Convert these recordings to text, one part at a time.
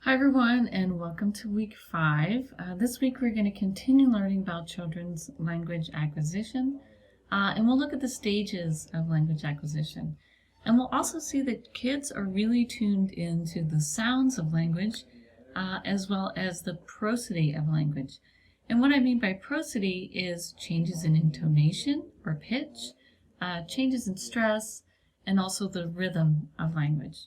Hi everyone, and welcome to week 5. This week we're going to continue learning about children's language acquisition, and we'll look at the stages of language acquisition. And we'll also see that kids are really tuned into the sounds of language as well as the prosody of language. And what I mean by prosody is changes in intonation or pitch, changes in stress, and also the rhythm of language.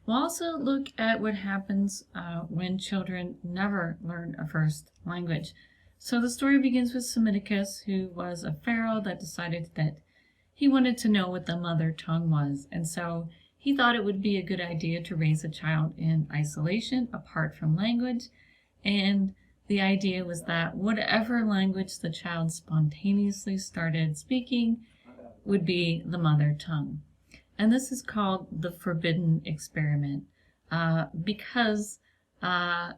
We'll also look at what happens when children never learn a first language. So the story begins with Semiticus, who was a pharaoh that decided that he wanted to know what the mother tongue was. And so he thought it would be a good idea to raise a child in isolation, apart from language. And the idea was that whatever language the child spontaneously started speaking would be the mother tongue. And this is called the forbidden experiment because no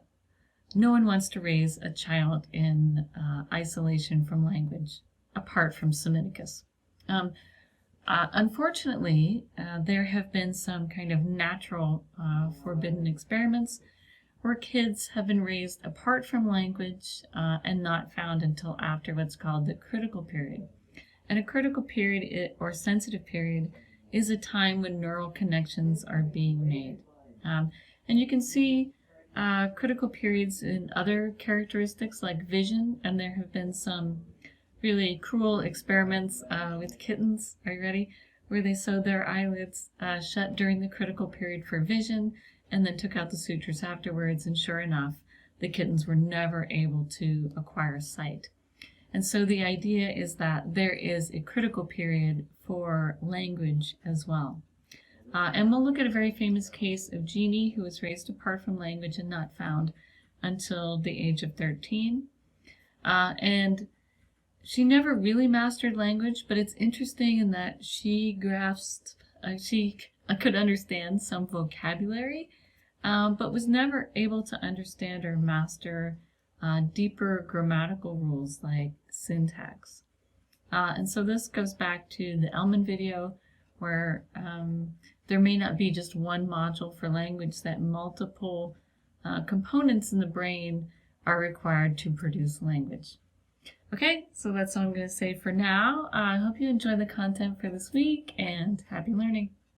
one wants to raise a child in isolation from language, apart from Semiticus. Unfortunately, there have been some kind of natural forbidden experiments where kids have been raised apart from language and not found until after what's called the critical period. And a critical period or sensitive period is a time when neural connections are being made. And you can see critical periods in other characteristics like vision, and there have been some really cruel experiments with kittens, are you ready? Where they sewed their eyelids shut during the critical period for vision and then took out the sutures afterwards, and sure enough, the kittens were never able to acquire sight. And so the idea is that there is a critical period for language as well. And we'll look at a very famous case of Jeannie, who was raised apart from language and not found until the age of 13. And she never really mastered language, but it's interesting in that she could understand some vocabulary, but was never able to understand or master deeper grammatical rules like syntax. And so this goes back to the Elman video where there may not be just one module for language, that multiple components in the brain are required to produce language. Okay, so that's all I'm going to say for now. I hope you enjoy the content for this week, and happy learning.